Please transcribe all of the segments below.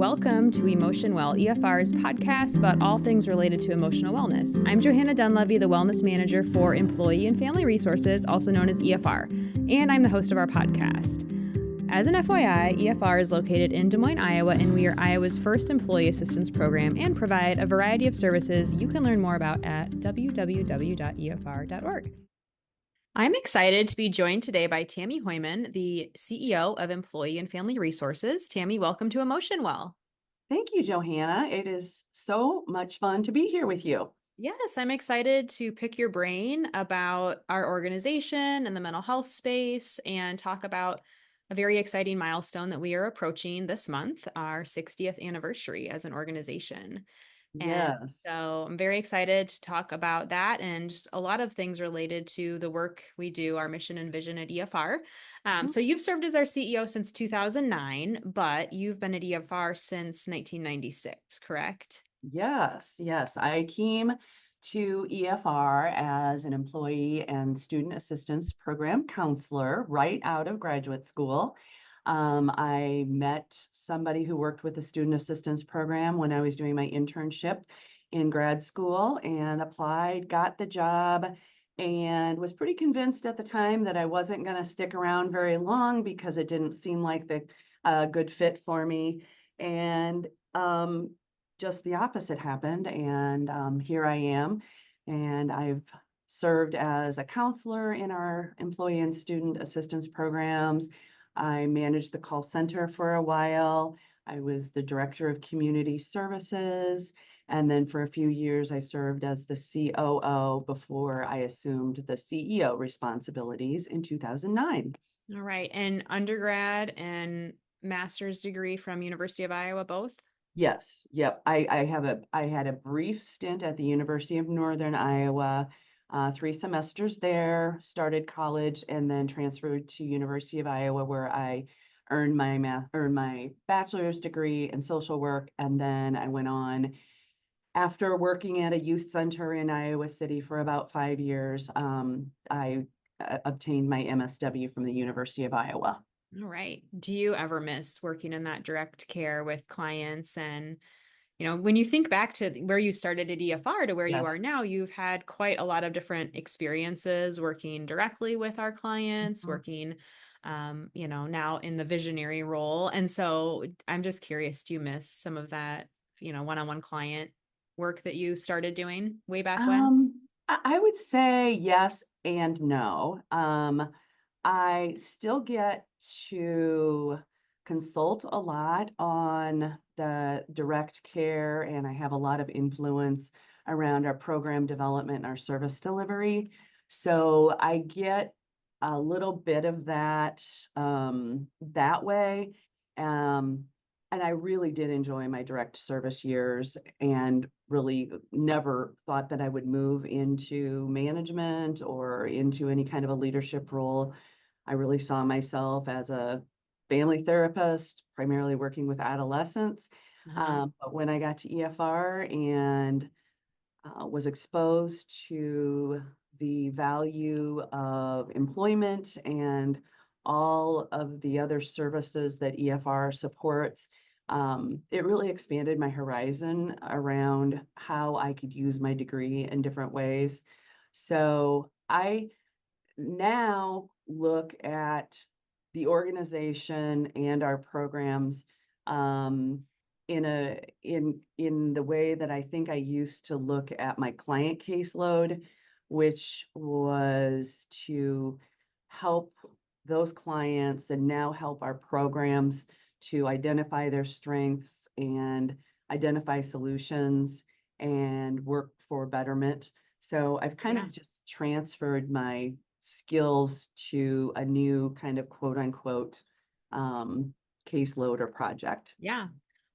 Welcome to Emotion Well, EFR's podcast about all things related to emotional wellness. I'm Johanna Dunlevy, the Wellness Manager for Employee and Family Resources, also known as EFR, and I'm the host of our podcast. As an FYI, EFR is located in Des Moines, Iowa, and we are Iowa's first employee assistance program and provide a variety of services you can learn more about at www.efr.org. I'm excited to be joined today by Tammy Hoyman, the CEO of Employee and Family Resources. Tammy, welcome to Emotion Well. Thank you, Johanna. It is so much fun to be here with you. Yes, I'm excited to pick your brain about our organization and the mental health space and talk about a very exciting milestone that we are approaching this month, our 60th anniversary as an organization. And Yes. so I'm very excited to talk about that and just a lot of things related to the work we do, our mission and vision at EFR. So you've served as our CEO since 2009, but you've been at EFR since 1996, correct? Yes. I came to EFR as an employee and student assistance program counselor right out of graduate school. I met somebody who worked with the student assistance program when I was doing my internship in grad school and applied, got the job, and was pretty convinced at the time that I wasn't going to stick around very long because it didn't seem like the good fit for me. And just the opposite happened, and here I am, and I've served as a counselor in our employee and student assistance programs. I managed the call center for a while. I was the director of community services, and then for a few years I served as the COO before I assumed the CEO responsibilities in 2009. All right. And undergrad and master's degree from University of Iowa, both? Yes, yep. I had a brief stint at the University of Northern Iowa, 3 semesters there, started college, and then transferred to University of Iowa, where I earned my bachelor's degree in social work, and then I went on after working at a youth center in Iowa City for about 5 years. I obtained my MSW from the University of Iowa. All right. Do you ever miss working in that direct care with clients? And, when you think back to where you started at EFR to where you Yes. are now, you've had quite a lot of different experiences working directly with our clients, Mhm. working, now in the visionary role. And so I'm just curious, do you miss some of that, one-on-one client work that you started doing way back when? I would say yes and no. I still get to consult a lot on the direct care, and I have a lot of influence around our program development and our service delivery. So I get a little bit of that that way. Um, and I really did enjoy my direct service years and really never thought that I would move into management or into any kind of a leadership role. I really saw myself as a family therapist, primarily working with adolescents. Uh-huh. But when I got to EFR and was exposed to the value of employment and all of the other services that EFR supports, it really expanded my horizon around how I could use my degree in different ways. So I now look at the organization and our programs in the way that I think I used to look at my client caseload, which was to help those clients and now help our programs to identify their strengths and identify solutions and work for betterment. So I've kind Yeah. of just transferred my skills to a new kind of quote unquote caseload or project. Yeah.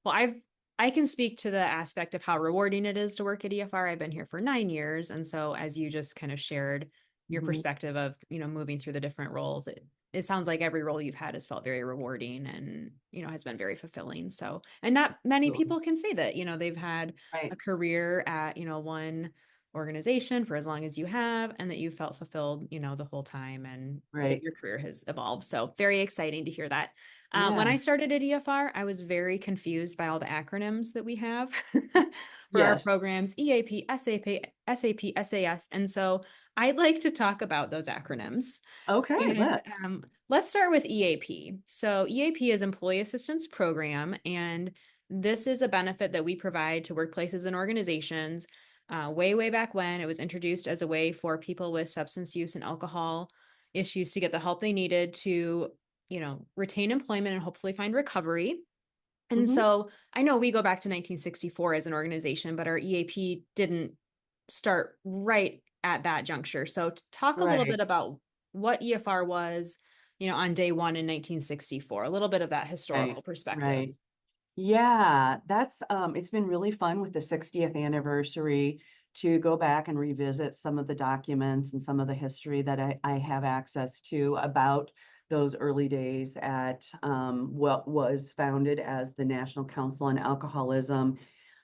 Well, I can speak to the aspect of how rewarding it is to work at EFR. I've been here for 9 years. And so as you just kind of shared your Mhm. perspective of, moving through the different roles, it sounds like every role you've had has felt very rewarding and, has been very fulfilling. So, and not many Absolutely. people can say that, they've had Right. a career at, one organization for as long as you have, and that you felt fulfilled, the whole time, and that Right. your career has evolved. So very exciting to hear that. When I Yeah. started at EFR, I was very confused by all the acronyms that we have for our Yes. programs: EAP, SAP, SAS. And so I'd like to talk about those acronyms. Okay, And let's. let's start with EAP. So EAP is Employee Assistance Program, and this is a benefit that we provide to workplaces and organizations. Way back when, it was introduced as a way for people with substance use and alcohol issues to get the help they needed to, retain employment and hopefully find recovery. And Hmm. so I know we go back to 1964 as an organization, but our EAP didn't start right at that juncture. So to talk a little bit Right. about what EFR was, on day one in 1964, a little bit of that Right. historical perspective. Right. Yeah, that's it's been really fun with the 60th anniversary to go back and revisit some of the documents and some of the history that I have access to about those early days at what was founded as the National Council on Alcoholism.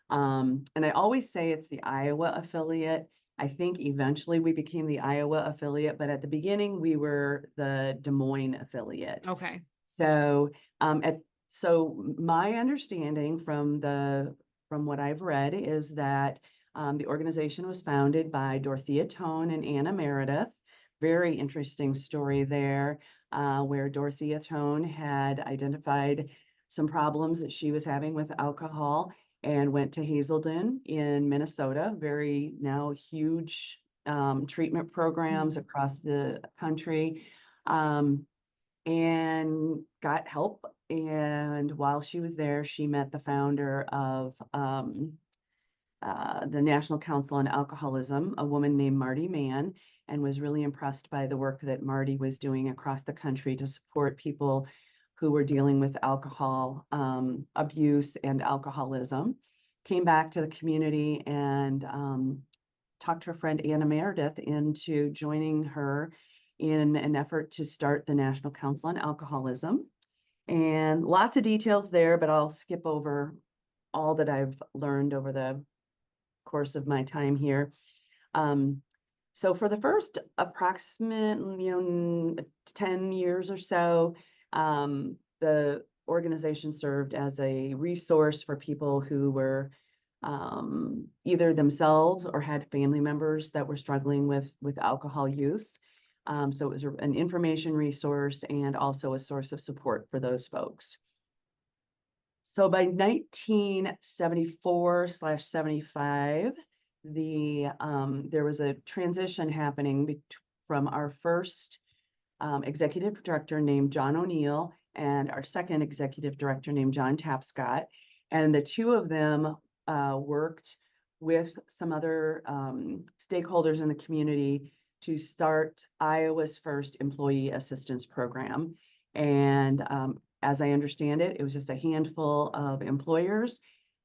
And I always say it's the Iowa affiliate. I think eventually we became the Iowa affiliate, but at the beginning we were the Des Moines affiliate. Okay. So, at so my understanding from what I've read is that the organization was founded by Dorothea Tone and Anna Meredith. Very interesting story there, where Dorothea Tone had identified some problems that she was having with alcohol and went to Hazelden in Minnesota. Very now huge treatment programs Mhm. across the country. Um, and got help. And while she was there, she met the founder of the National Council on Alcoholism, a woman named Marty Mann, and was really impressed by the work that Marty was doing across the country to support people who were dealing with alcohol abuse and alcoholism. Came back to the community and talked her friend Anna Meredith into joining her in an effort to start the National Council on Alcoholism. And lots of details there, but I'll skip over all that I've learned over the course of my time here. Um, so for the first approximate, 10 years or so, the organization served as a resource for people who were either themselves or had family members that were struggling with alcohol use. So it was an information resource and also a source of support for those folks. So by 1974/75, there was a transition happening from our first executive director named John O'Neill and our second executive director named John Tapscott. And the two of them worked with some other stakeholders in the community to start Iowa's first employee assistance program. And as I understand it, it was just a handful of employers.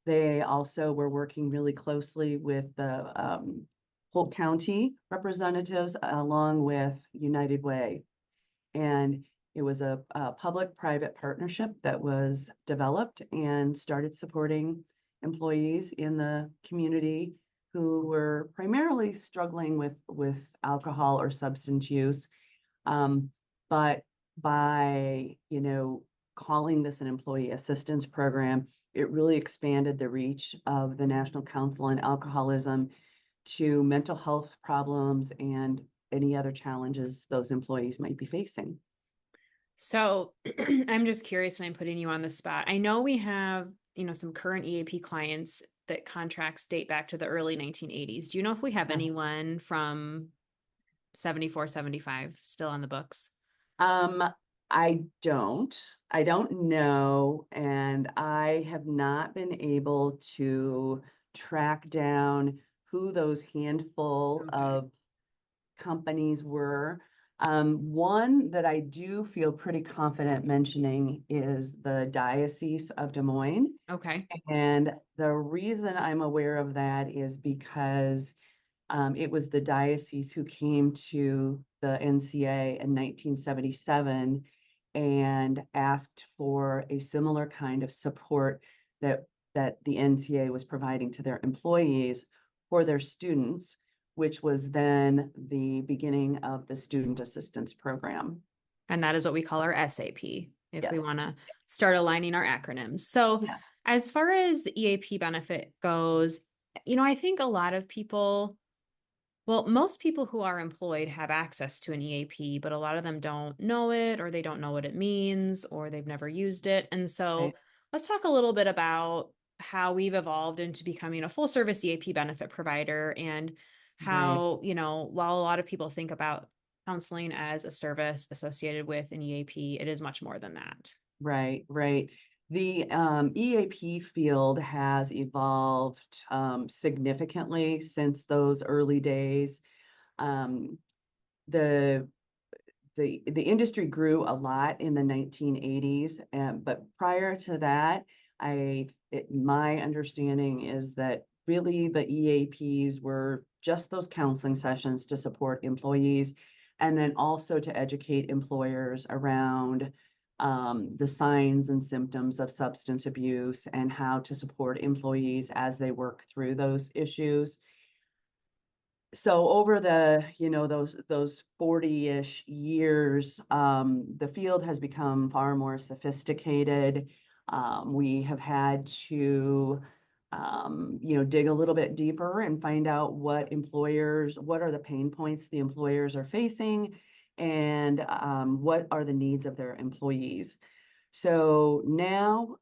They also were working really closely with the Polk County representatives along with United Way. And it was a public-private partnership that was developed and started supporting employees in the community who were primarily struggling with alcohol or substance use. But by, calling this an employee assistance program, it really expanded the reach of the National Council on Alcoholism to mental health problems and any other challenges those employees might be facing. So I'm just curious, and I'm putting you on the spot. I know we have, some current EAP clients that contracts date back to the early 1980s. Do you know if we have Yeah. anyone from 74, 75 still on the books? Um, I don't know, and I have not been able to track down who those handful Okay. of companies were. One that I do feel pretty confident mentioning is the Diocese of Des Moines. Okay. And the reason I'm aware of that is because it was the diocese who came to the NCA in 1977 and asked for a similar kind of support that the NCA was providing to their employees for their students, which was then the beginning of the Student Assistance Program. And that is what we call our SAP, if we Yes. want to start aligning our acronyms. So, Yes. as far as the EAP benefit goes, I think a lot of people, well, most people who are employed have access to an EAP, but a lot of them don't know it, or they don't know what it means, or they've never used it. And so, Right. let's talk a little bit about how we've evolved into becoming a full service EAP benefit provider, and Right. how, while a lot of people think about counseling as a service associated with an EAP, it is much more than that. Right. Right. The EAP field has evolved significantly since those early days. Um, the the industry grew a lot in the 1980s, but prior to that, my understanding is that really the EAPs were just those counseling sessions to support employees, and then also to educate employers around the signs and symptoms of substance abuse and how to support employees as they work through those issues. So over those 40-ish years, the field has become far more sophisticated. We have had to, dig a little bit deeper and find out what are the pain points the employers are facing, and what are the needs of their employees. So now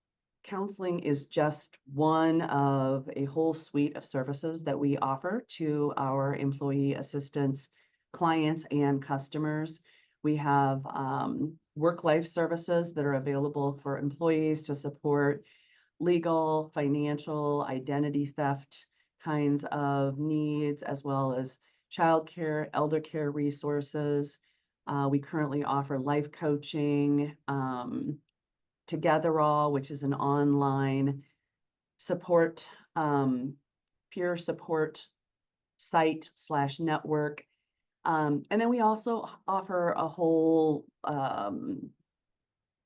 counseling is just one of a whole suite of services that we offer to our employee assistance clients and customers. We have work-life services that are available for employees to support legal, financial, identity theft kinds of needs, as well as childcare, elder care resources. We currently offer life coaching, Togetherall, which is an online support, peer support site slash network. And then we also offer a whole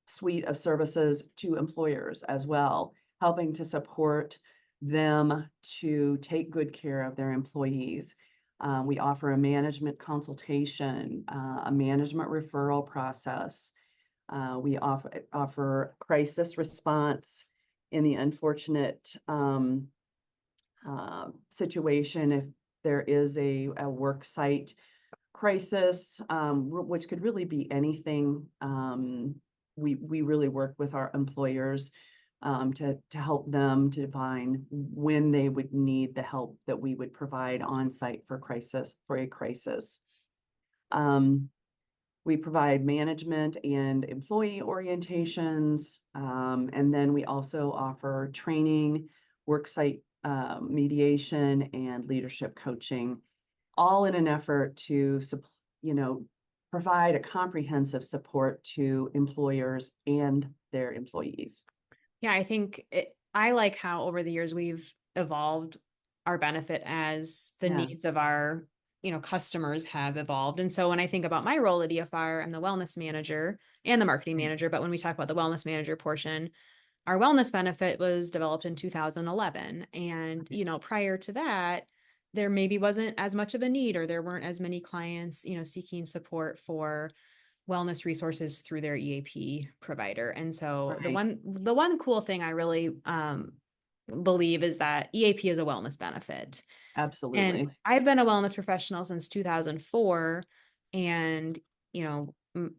suite of services to employers as well, helping to support them to take good care of their employees. We offer a management consultation, a management referral process. We offer crisis response in the unfortunate situation if there is a work site crisis, which could really be anything. We really work with our employers to help them to define when they would need the help that we would provide on site for a crisis. We provide management and employee orientations, and then we also offer training, worksite mediation, and leadership coaching, all in an effort to, provide a comprehensive support to employers and their employees. Yeah, I like how over the years we've evolved our benefit as the Yeah. needs of our, customers have evolved. And so when I think about my role at EFR, I'm the wellness manager and the marketing Right. manager. But when we talk about the wellness manager portion, our wellness benefit was developed in 2011. And, prior to that, there maybe wasn't as much of a need, or there weren't as many clients, seeking support for wellness resources through their EAP provider. And so the Right. one cool thing I really believe is that EAP is a wellness benefit. And Absolutely. I've been a wellness professional since 2004. And,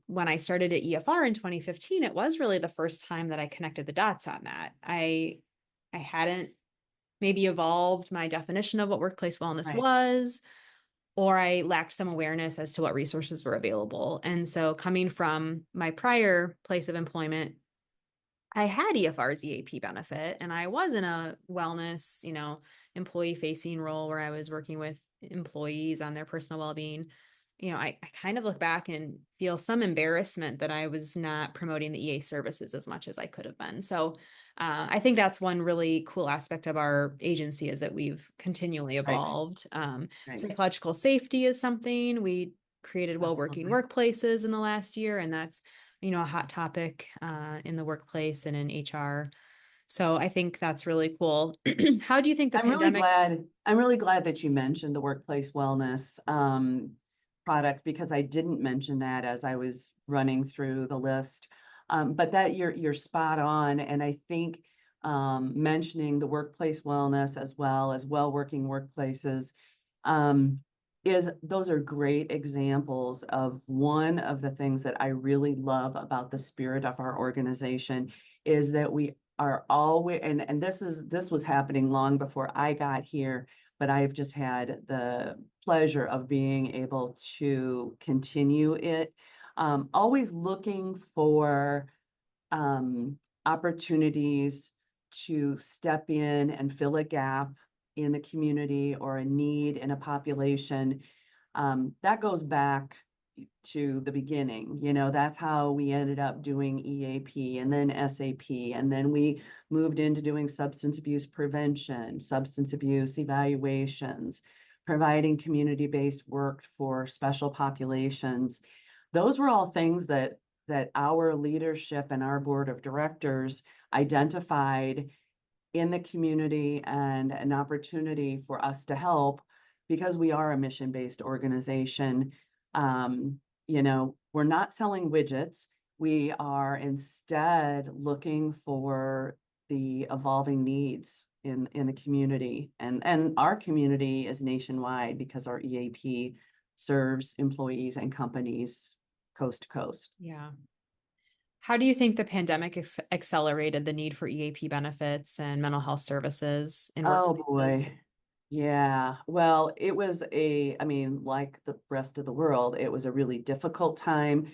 when I started at EFR in 2015, it was really the first time that I connected the dots on that. I hadn't maybe evolved my definition of what workplace wellness Right. was, or I lacked some awareness as to what resources were available. And so coming from my prior place of employment, I had EFR's EAP benefit, and I was in a wellness, employee facing role where I was working with employees on their personal well-being. I kind of look back and feel some embarrassment that I was not promoting the EA services as much as I could have been. So I think that's one really cool aspect of our agency, is that we've continually Right. evolved. Right. Psychological safety is something we created, well-working Absolutely. workplaces in the last year, and that's a hot topic in the workplace and in HR. So I think that's really cool. How do you think the pandemic? I'm really glad that you mentioned the workplace wellness product, because I didn't mention that as I was running through the list. But that you're spot on. And I think mentioning the workplace wellness as well as well-working workplaces um, is those are great examples of one of the things that I really love about the spirit of our organization is that we are always, and this was happening long before I got here, but I've just had the pleasure of being able to continue it. Always looking for um, opportunities to step in and fill a gap in the community or a need in a population. That goes back to the beginning. That's how we ended up doing EAP and then SAP. And then we moved into doing substance abuse prevention, substance abuse evaluations, providing community-based work for special populations. Those were all things that our leadership and our board of directors identified in the community and an opportunity for us to help because we are a mission-based organization. Um, we're not selling widgets. We are instead looking for the evolving needs in the community. And our community is nationwide because our EAP serves employees and companies coast to coast. Yeah. How do you think the pandemic accelerated the need for EAP benefits and mental health services in Oh workplaces? boy. Yeah. Well, I mean, like the rest of the world, it was a really difficult time.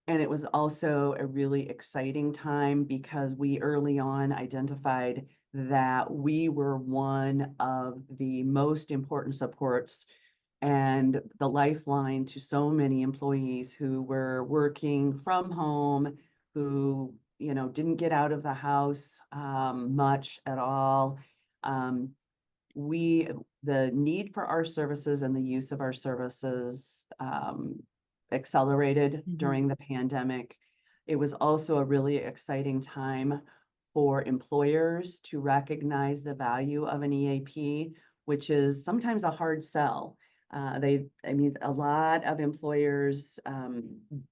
And it was also a really exciting time because we early on identified that we were one of the most important supports and the lifeline to so many employees who were working from home, who, didn't get out of the house much at all. Um, we the need for our services and the use of our services accelerated Mhm. during the pandemic. It was also a really exciting time for employers to recognize the value of an EAP, which is sometimes a hard sell. I mean, a lot of employers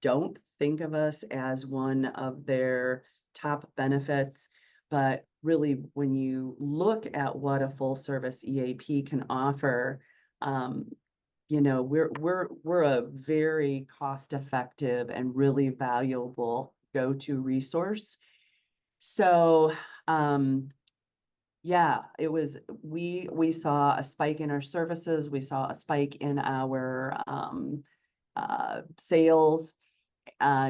don't think of us as one of their top benefits. But really, when you look at what a full service EAP can offer, um, we're a very cost effective and really valuable go-to resource. So yeah, we saw a spike in our services, we saw a spike in our sales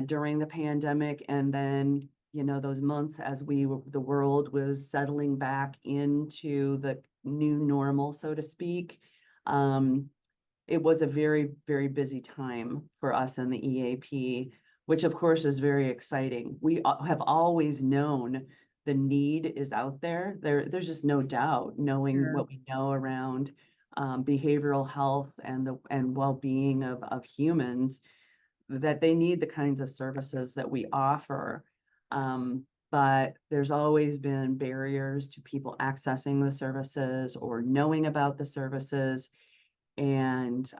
during the pandemic. And then, those months as the world was settling back into the new normal, so to speak, um, it was a very, very busy time for us in the EAP, which of course is very exciting. We have always known the need is out there. There's just no doubt, knowing Sure. what we know around behavioral health and well-being of humans, that they need the kinds of services that we offer. But there's always been barriers to people accessing the services or knowing about the services. And,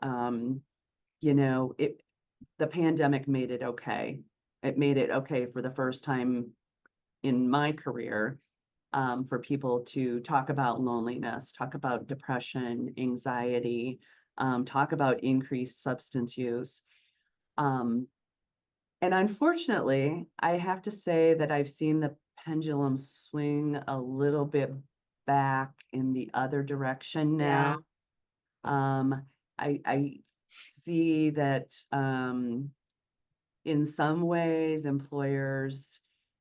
the pandemic made it okay. It made it okay for the first time in my career for people to talk about loneliness, talk about depression, anxiety, talk about increased substance use. Um, And unfortunately, I have to say that I've seen the pendulum swing a little bit back in the other direction Yeah. now. Um, I see that in some ways,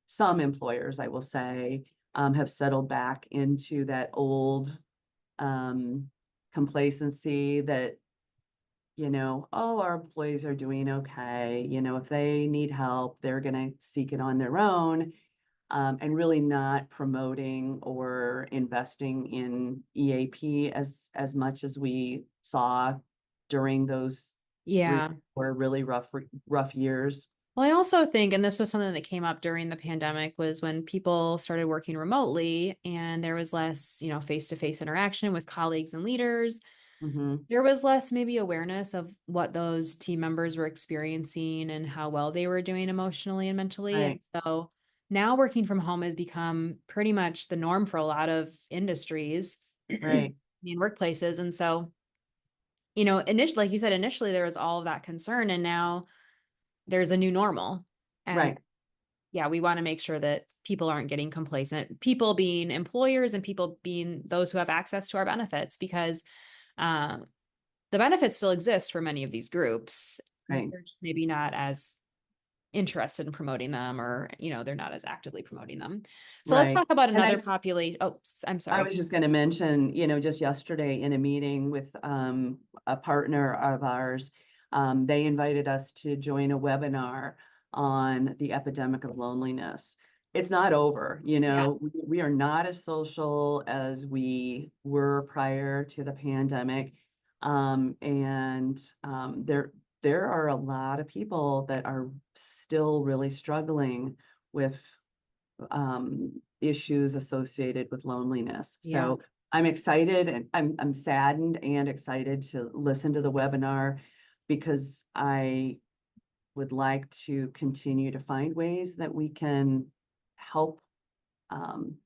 some employers, I will say, have settled back into that old um, complacency that, oh, our employees are doing okay. If they need help, they're going to seek it on their own, and really not promoting or investing in EAP as much as we saw during those three Yeah. or really rough years. Well, I also think, and this was something that came up during the pandemic, was when people started working remotely and there was less, face-to-face interaction with colleagues and leaders. Hmm. There was less maybe awareness of what those team members were experiencing and how well they were doing emotionally and mentally. And Right, so now working from home has become pretty much the norm for a lot of industries right, in workplaces. And so, initially, like you said, initially there was all of that concern, and now there's a new normal. And right, yeah, we want to make sure that people aren't getting complacent, people being employers and people being those who have access to our benefits, because um, the benefits still exist for many of these groups. right, They're just maybe not as interested in promoting them, or, they're not as actively promoting them. So let's right. talk about And another population. Oh, I'm I sorry. was just going to mention, just yesterday in a meeting with a partner of ours, they invited us to join a webinar on the epidemic of loneliness. It's not over, Yeah. we are not as social as we were prior to the pandemic. And there are a lot of people that are still really struggling with issues associated with loneliness. Yeah. So I'm excited, and I'm saddened and excited to listen to the webinar, because I would like to continue to find ways that we can help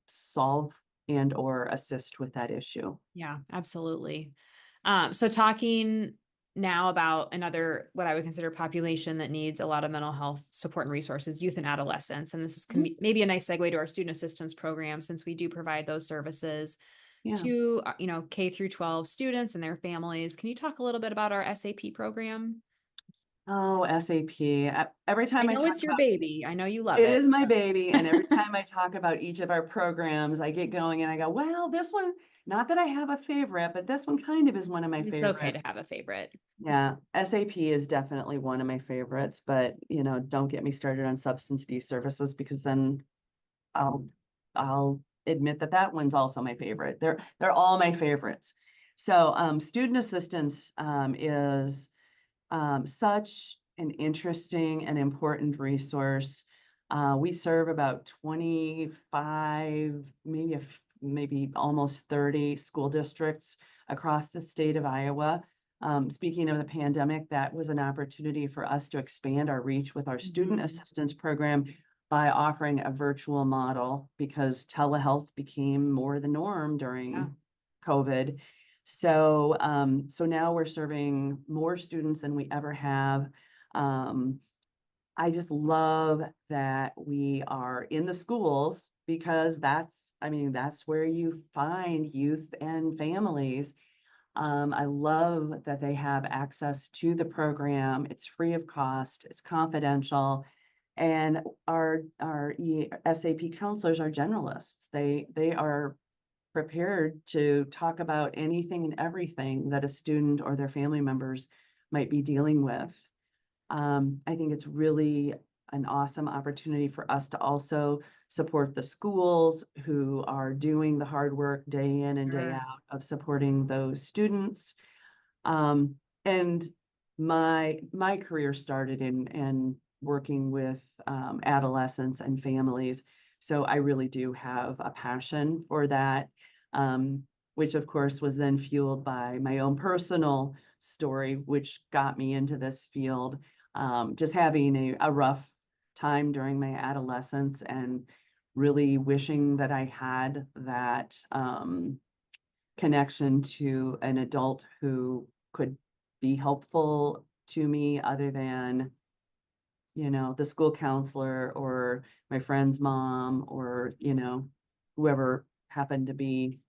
solve and or assist with that issue. Yeah, absolutely. So talking now about another, what I would consider population that needs a lot of mental health support and resources, youth and adolescents. And this is Mhm. maybe a nice segue to our student assistance program, since we do provide those services Yeah. to, K through 12 students and their families. Can you talk a little bit about our SAP program? Oh, SAP. Every I time I know talk it's your about baby. I know you love it it. is my So baby, and every time I talk about each of our programs, I get going and I go, well, this one, not that I have a favorite, but this one kind of is one of my it's okay to favorites. have a favorite. Yeah, SAP is definitely one of my favorites, but don't get me started on substance abuse services, because then I'll I'll admit that that one's also my favorite. They're all my favorites. So student assistance is such an interesting and important resource. We serve about 25, maybe almost 30 school districts across the state of Iowa. Speaking of the pandemic, that was an opportunity for us to expand our reach with our student Mhm. assistance program by offering a virtual model, because telehealth became more the norm Yeah. during COVID. So now we're serving more students than we ever have. Um, I just love that we are in the schools, because that's where you find youth and families. I love that they have access to the program. It's free of cost, it's confidential, and our SAP counselors are generalists. They are prepared to talk about anything and everything that a student or their family members might be dealing with. I think it's really an awesome opportunity for us to also support the schools who are doing the hard work day in and day Sure. out of supporting those students. Um, and my career started in working with adolescents and families, so I really do have a passion for that, um, which of course was then fueled by my own personal story, which got me into this field. Just having a rough time during my adolescence, and really wishing that I had that connection to an adult who could be helpful to me, other than, the school counselor or my friend's mom, or, whoever happened to be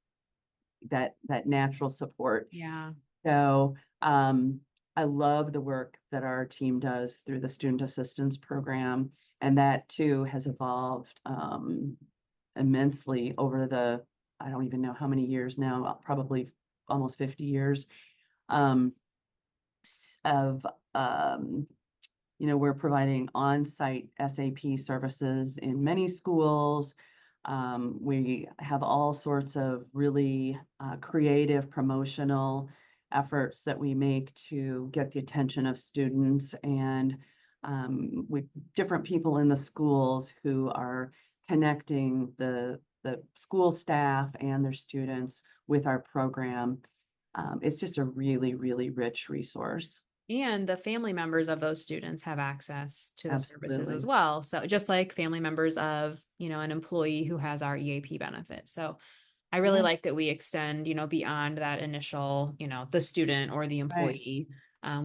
that natural support. Yeah. So I love the work that our team does through the student assistance program, and that too has evolved immensely over I don't even know how many years now, probably almost 50 years um, of we're providing on-site SAP services in many schools. We have all sorts of really creative promotional efforts that we make to get the attention of students, and with different people in the schools who are connecting the school staff and their students with our program. It's just a really, really rich resource. And the family members of those students have access to the services as Absolutely. well. So just like family members of, an employee who has our EAP benefit. So I really Yeah, like that we extend, beyond that initial, the student or the right. employee.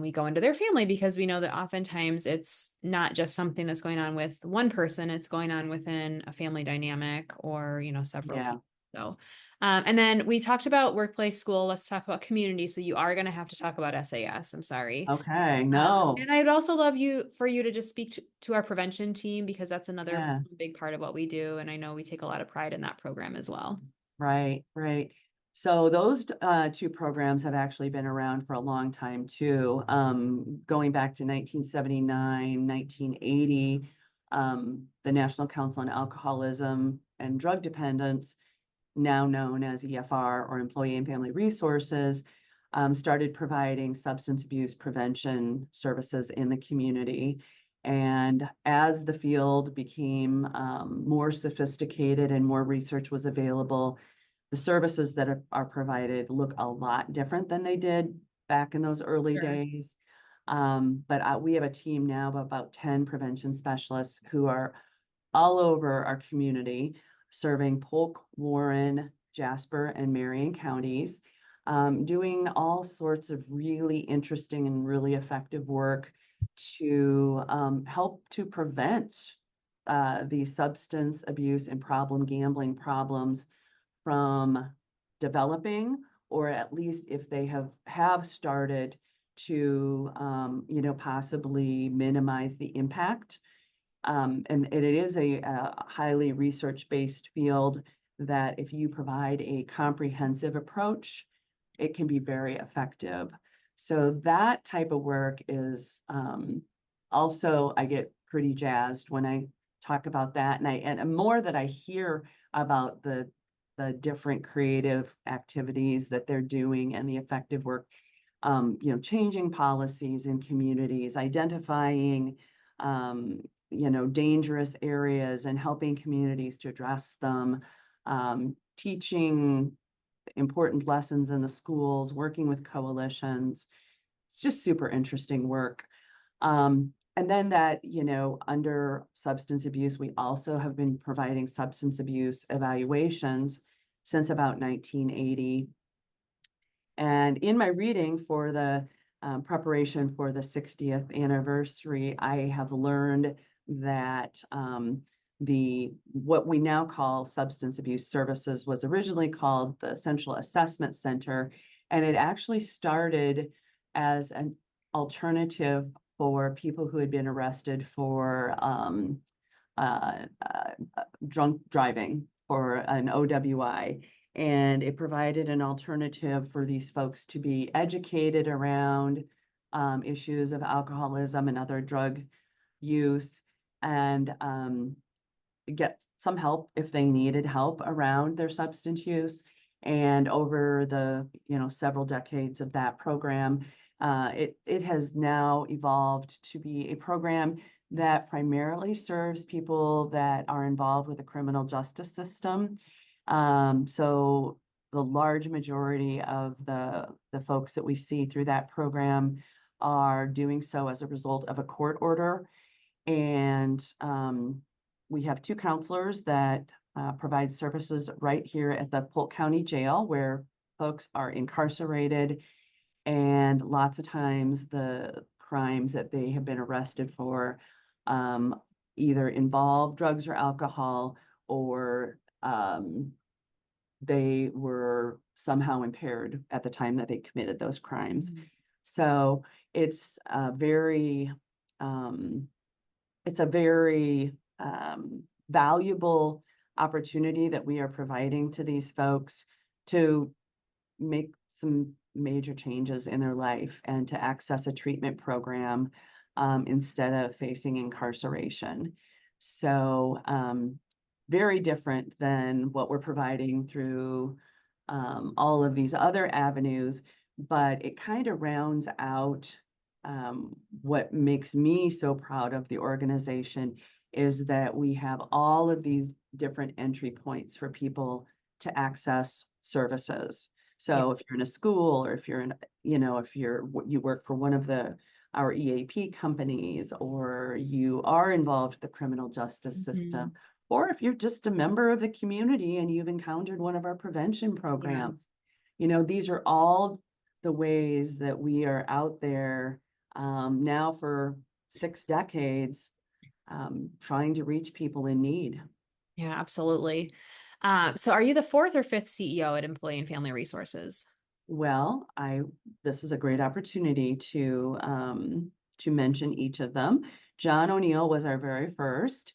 We go into their family because we know that oftentimes it's not just something that's going on with one person, it's going on within a family dynamic or, several Yeah. people. So, and then we talked about workplace, school. Let's talk about community. So you are going to have to talk about SAS. I'm sorry. Okay. No. And I'd also love for you to just speak to our prevention team because that's another Yeah. big part of what we do. And I know we take a lot of pride in that program as well. Right. Right. So those two programs have actually been around for a long time too. Going back to 1979, 1980, the National Council on Alcoholism and Drug Dependence, now known as EFR or Employee and Family Resources, started providing substance abuse prevention services in the community. And as the field became more sophisticated and more research was available, the services that are provided look a lot different than they did back in those early Sure. days. But we have a team now of about 10 prevention specialists who are all over our community, serving Polk, Warren, Jasper, and Marion counties, doing all sorts of really interesting and really effective work to help to prevent the substance abuse and problem gambling problems from developing, or at least if they have started to, possibly minimize the impact. And it is a highly research-based field that if you provide a comprehensive approach, it can be very effective. So that type of work is also, I get pretty jazzed when I talk about that. And more that I hear about the different creative activities that they're doing and the effective work, changing policies in communities, identifying, dangerous areas and helping communities to address them, teaching important lessons in the schools, working with coalitions. It's just super interesting work. And then that, under substance abuse, we also have been providing substance abuse evaluations since about 1980. And in my reading for the preparation for the 60th anniversary, I have learned that what we now call substance abuse services was originally called the Central Assessment Center, and it actually started as an alternative for people who had been arrested for uh, drunk driving, for an OWI. And it provided an alternative for these folks to be educated around issues of alcoholism and other drug use, and get some help if they needed help around their substance use. And over the several decades of that program, it has now evolved to be a program that primarily serves people that are involved with the criminal justice system. So the large majority of the folks that we see through that program are doing so as a result of a court order. And we have two counselors that provide services right here at the Polk County Jail, where folks are incarcerated, and lots of times the crimes that they have been arrested for either involve drugs or alcohol, or they were somehow impaired at the time that they committed those crimes. Mm-hmm. So it's a very um, valuable opportunity that we are providing to these folks to make some major changes in their life and to access a treatment program instead of facing incarceration. So very different than what we're providing through all of these other avenues, but it kind of rounds out what makes me so proud of the organization is that we have all of these different entry points for people to access services. Yeah. So if you're in a school, or if you're in, if you work for one of our EAP companies, or you are involved with the criminal justice system, or if you're just a member of the community and you've encountered one of our prevention programs, these are all the ways that we are out there now for 6 decades, trying to reach people in need. Yeah, absolutely. So are you the fourth or fifth CEO at Employee and Family Resources? Well, this was a great opportunity to mention each of them. John O'Neill was our very first.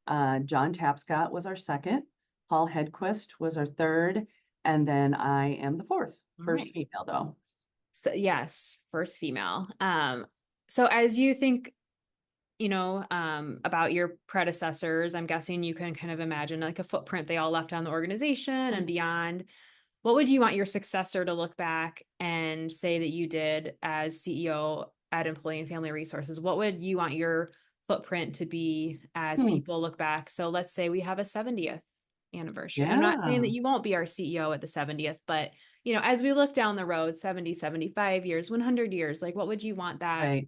John Tapscott was our second. Paul Hedquist was our third. And then I am the fourth, first female though. So, yes, first female. So as you think, about your predecessors, I'm guessing you can kind of imagine like a footprint they all left on the organization and beyond. What would you want your successor to look back and say that you did as CEO at Employee and Family Resources? What would you want your footprint to be as people look back? So let's say we have a 70th anniversary. I'm not saying that you won't be our CEO at the 70th, but as we look down the road, 70, 75 years, 100 years, like what would you want Right,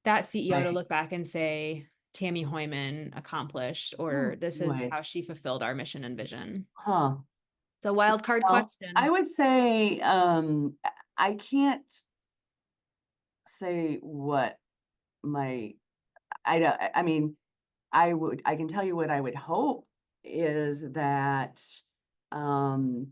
that CEO to right. look back and say, Tammy Hoyman accomplished, or Oh, this is boy. how she fulfilled our mission and vision? Huh. It's a wild card Well, I question. would say I can't say what my I don't I mean I can tell you what I would hope is um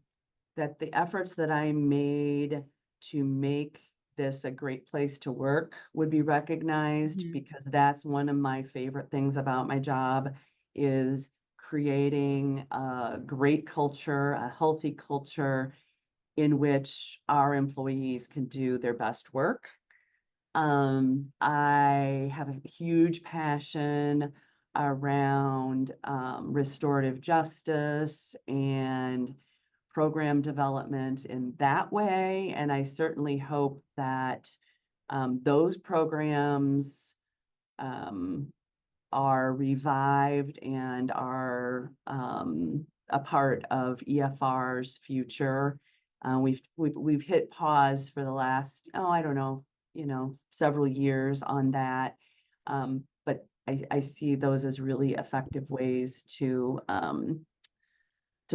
that the efforts that I made to make this a great place to work would be recognized, because that's one of my favorite things about my job, is creating a great culture, a healthy culture in which our employees can do their best work. I have a huge passion around restorative justice and program development in that way. And I certainly hope that those programs um, are revived and are a part of EFR's future. We've hit pause for the last, I don't know, several years on that. But I see those as really effective ways to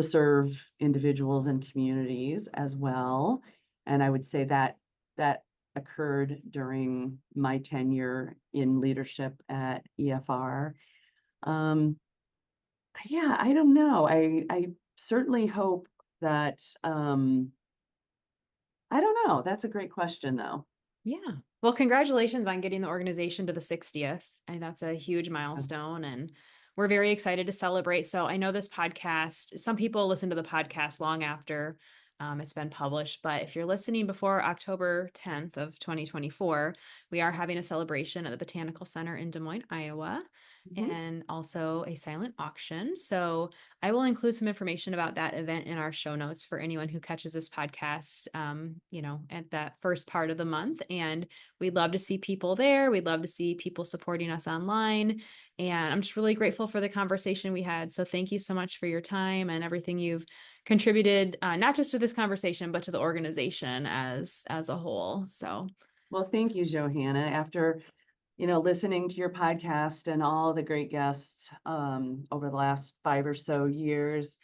serve individuals and communities as well. And I would say that occurred during my tenure in leadership at EFR. Um, yeah, I don't know. I certainly hope that I don't know. That's a great question though. Yeah. Well, congratulations on getting the organization to the 60th. And that's a huge milestone. And we're very excited to celebrate. So I know this podcast, some people listen to the podcast long after it's been published, but if you're listening before October 10th of 2024, we are having a celebration at the Botanical Center in Des Moines, Iowa, and also a silent auction. So I will include some information about that event in our show notes for anyone who catches this podcast, at that first part of the month. And we'd love to see people there. We'd love to see people supporting us online. And I'm just really grateful for the conversation we had. So thank you so much for your time and everything you've contributed, not just to this conversation, but to the organization as a whole. So, well, thank you, Johanna. After listening to your podcast and all the great guests over the last 5 or so years,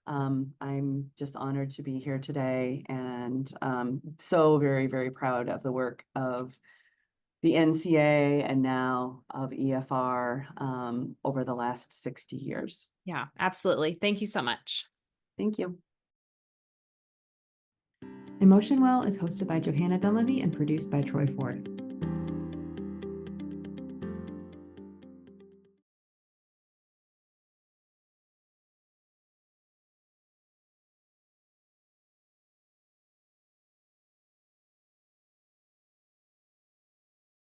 I'm just honored to be here today, and so very, very proud of the work of the NCA and now of EFR over the last 60 years. yeah, absolutely. Thank you so much. Thank you. Emotion Well is hosted by Johanna Dunleavy and produced by Troy Ford.